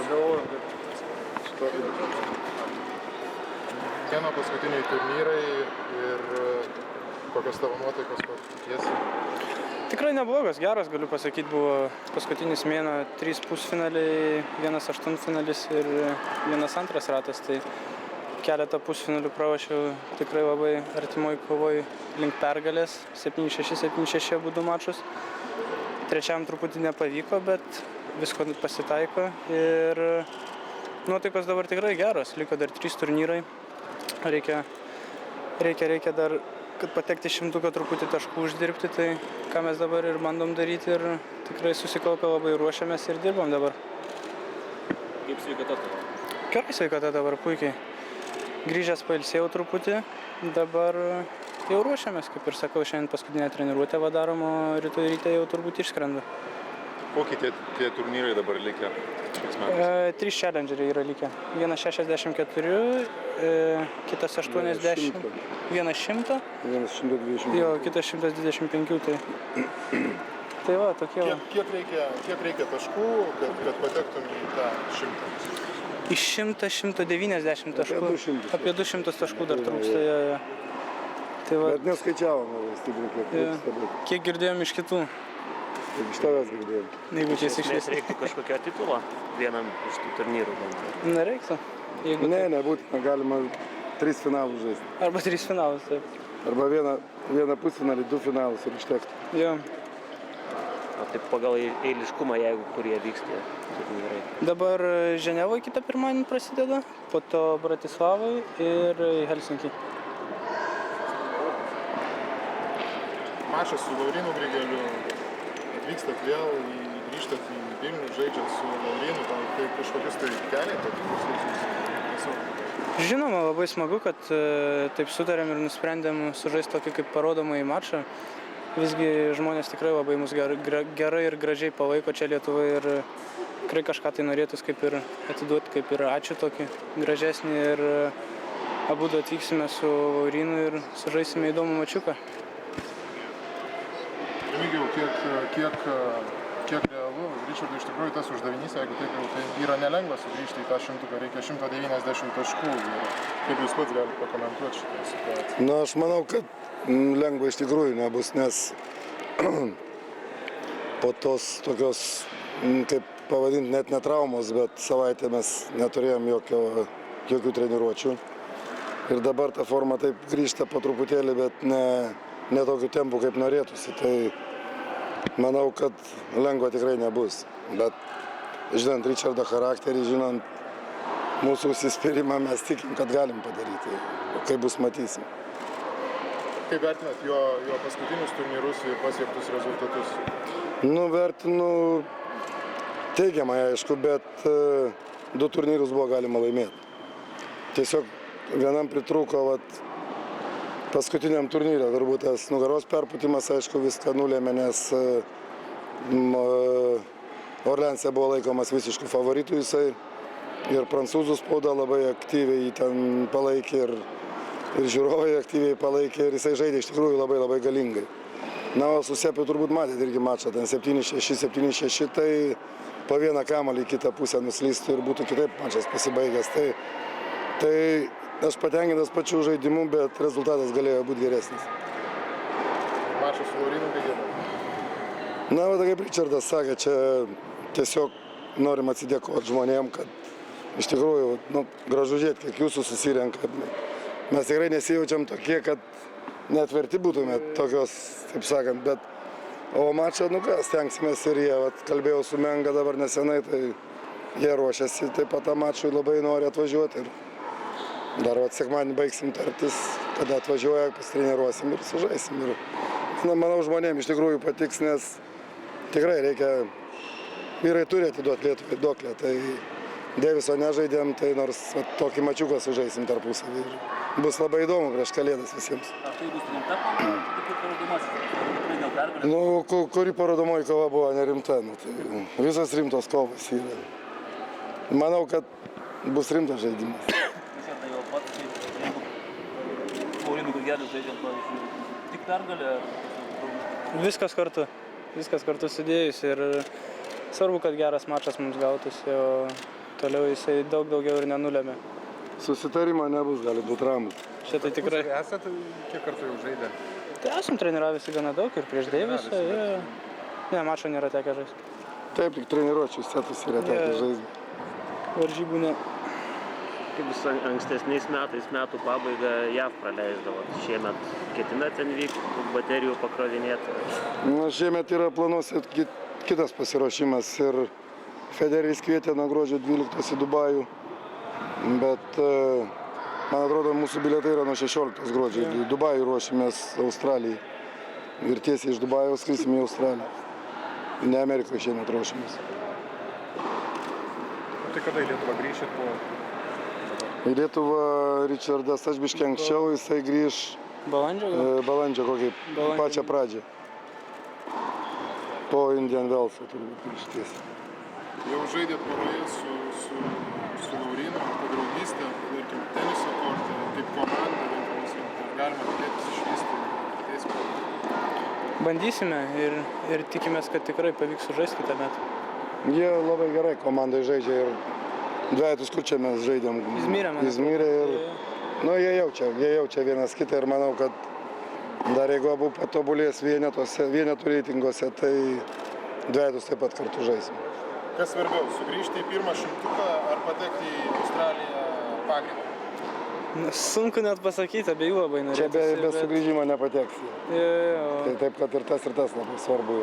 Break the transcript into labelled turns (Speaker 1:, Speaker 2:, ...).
Speaker 1: galvoju, kad kieno paskutiniai turnyrai ir kokios tavo nuotaikos, ko tikiesi?
Speaker 2: Tikrai neblogas, geras, galiu pasakyti, buvo paskutinis mėnuo 3 pusfinaliai, 1 aštuntfinalis ir 1 antras ratas. Tai keletą pusfinalių pralošiau tikrai labai artimoj kovoj link pergalės, 7-6, 7-6 abudu mačus. Trečiam truputį nepavyko, bet visko pasitaiko ir nuotaikos dabar tikrai geros. Liko dar 3 turnyrai. Reikia dar, kad patekti 100 truputį taškų uždirbti, tai ką mes dabar ir bandom daryti ir tikrai susikaupę labai ruošiamės ir dirbam dabar.
Speaker 3: Kaip sveikata tavo?
Speaker 2: Gerai sveikata dabar, puikiai. Grįžęs pailsėjau truputį, dabar jau ruošiamės, kaip ir sakau, šiandien paskutinę treniruotę darom, o rytoj ryte jau turbūt išskrendu.
Speaker 1: Kokie tie turnyrai dabar likę?
Speaker 2: 3 challengeriai yra likę. Vienas 64, kitas 80, vienas 100.
Speaker 4: Vienas 125.
Speaker 2: Jo, kitas 125. Tai va, tokie va.
Speaker 1: Kiek reikia taškų, kad patektum į tą 100?
Speaker 2: Iš 100-190 taškų. Apie 200 taškų dar trūksta. Tai va.
Speaker 4: Bet neskaičiavome stipriai, kiek trūksta.
Speaker 2: Kiek girdėjom iš kitų?
Speaker 4: Iš tavęs girdėjom.
Speaker 2: Jeigu čia
Speaker 3: Nes reiktų kažkokio titulo vienam iš tų turnyrų.
Speaker 2: Nereiktų.
Speaker 4: Nebūtina, galima 3 finalus žaisti.
Speaker 2: Arba 3 finalus, taip.
Speaker 4: Arba vieną pusfinalį, 2 finalus ir užtektų.
Speaker 2: Jo.
Speaker 3: O taip pagal eiliškumą, jeigu kurie vyks tie turnyrai.
Speaker 2: Dabar Ženevoje kitą pirmadienį prasideda, po to Bratislavoj ir Helsinkį.
Speaker 1: Mačas su Laurynu Grigeliu, atvykstat vėl, grįžtat į Vilnių, žaidžiat su Laurynu, tai kažkokius tai keliai,
Speaker 2: Žinoma, labai smagu, kad taip sutarėm ir nusprendėm sužaisti tokį kaip parodomąjį mačą. Visgi žmonės tikrai labai mus gerai ir gražiai palaiko čia Lietuvoje ir tikrai kažką tai norėtus kaip ir atiduoti, kaip ir ačiū tokį gražesnį ir abudu atvyksime su Laurynu ir sužaisime įdomų mačiuką.
Speaker 1: Remigijau, kiek realu, Ričardui iš tikrųjų tas uždavinys, jeigu taip jau tai yra nelengva sugrįžti į tą 100, reikia 190 taškų ir kaip jūs pats galite pakomentuoti šitą situaciją?
Speaker 4: Aš manau, kad lengva iš tikrųjų nebus, nes po tos tokios, kaip pavadinti, net ne traumos, bet savaitę mes neturėjom jokių treniruočių. Ir dabar ta forma taip grįžta po truputėlį, bet ne tokiu tempu, kaip norėtųsi. Tai manau, kad lengva tikrai nebus. Bet žinant Ričardo charakterį, žinant mūsų užsispyrimą, mes tikim, kad galim padaryti. O kaip bus, matysim.
Speaker 1: Kaip vertinat jo paskutinius turnyrus ir pasiektus rezultatus?
Speaker 4: Vertinu teigiamai, aišku, bet 2 turnyrus buvo galima laimėti. Tiesiog vienam pritrūko paskutiniam turnyre, turbūt tas nugaros perpūtimas, aišku, viską nulėmė, nes Orleanse buvo laikomas visiškų favoritų jisai ir prancūzų spauda labai aktyviai jį ten palaikė ir žiūrovai aktyviai palaikė ir jisai žaidė iš tikrųjų labai galingai. O su Sepiu turbūt matėte irgi mačą, ten 7-6, 7-6, tai po vieną kamuolį į kitą pusę nuslystų ir būtų kitaip mačas pasibaigęs. Tai aš patenkintas pačių žaidimų, bet rezultatas galėjo būti geresnis.
Speaker 1: Mačas su Laurynu Grigeliu?
Speaker 4: Kaip Ričardas sakė, čia tiesiog norim atsidėkoti žmonėm, kad iš tikrųjų gražu žiūrėti, kiek jūsų susirenka. Mes tikrai nesijaučiam tokie, kad netverti būtume tokios, taip sakant, bet o mačą, stengsimės ir jie, kalbėjau su Menga dabar nesenai, tai jie ruošiasi taip pat tą mačui, labai nori atvažiuoti ir dar sekmadienį baigsim tartis, kada atvažiuoja, pasitreniruosim ir sužaisim. Ir manau, žmonėm iš tikrųjų patiks, nes tikrai reikia, vyrai turi atiduoti Lietuvai duoklę, tai Deiviso nežaidėm, tai nors tokį mačiuką sužaisim tarpusavį. Bus labai įdomu prieš Kalėdas visiems.
Speaker 3: Ar tai bus rimta kova, kaip parodomasis?
Speaker 4: Kuri parodomoji kova buvo nerimta, tai visas rimtos kovos yra. Manau, kad bus rimtas žaidimas.
Speaker 3: Laurynu Grigeliu žaidžiant, tik pergalė?
Speaker 2: Viskas kartu sudėjus ir Svarbu, kad geras mačas mums gautųsi, o toliau jisai daug daugiau ir nenulėmė.
Speaker 4: Susitarimo nebus, gali būti ramus.
Speaker 2: Šitai tikrai.
Speaker 1: Esat kiek kartų jau žaidę?
Speaker 2: Tai esam treniravęsi gana daug ir prieš Deivisą. Ne, mačo nėra tekę žaisti.
Speaker 4: Taip, tik treniruočių setus yra tekę žaisti.
Speaker 2: Varžybų ne.
Speaker 3: Kaip jūs ankstesniais metais metų pabaigą JAV praleisdavot? Šiemet ketinat ten vykti, baterijų pakrovinėti?
Speaker 4: Na, šiemet yra planuose kitas pasiruošimas ir Federeris kvietė nuo gruodžio 12 į Dubajų, bet man atrodo, mūsų bilietai yra nuo 16 gruodžio. Į Dubajų ruošimės Australijai ir tiesiai iš Dubajaus skrisim į Australiją. Ne Amerikoje šiemet ruošimės.
Speaker 1: Tai kada į Lietuvą grįšit po...
Speaker 4: Į Lietuvą Richardas, aš biškai anksčiau, jisai grįš balandžio kokį pačią pradžią. Po Indian Wellso turbūt grįžties.
Speaker 1: Jau žaidėt poroje su Laurynu, po draugystę, tarkim, teniso korte, kaip komanda, ar galima tikėtis išvysti teismą?
Speaker 2: Bandysime ir tikimės, kad tikrai pavyks sužaisti kitą metą.
Speaker 4: Jie labai gerai komandai žaidžia ir dvejetus, kur čia mes žaidėm. Izmyrė ir... Nu, jie jaučia vienas kitą ir manau, kad dar jeigu abu patobulės vienetų reitinguose, tai dvejetus taip pat kartu žaisim.
Speaker 1: Kas svarbiau, sugrįžti į pirmą šimtuką ar patekti į Australiją pagrindą?
Speaker 2: Sunku net pasakyti, abiejų labai norėtųsi.
Speaker 4: Čia be sugrįžimo nepateksi.
Speaker 2: Jo.
Speaker 4: Tai taip, kad ir tas labai svarbu.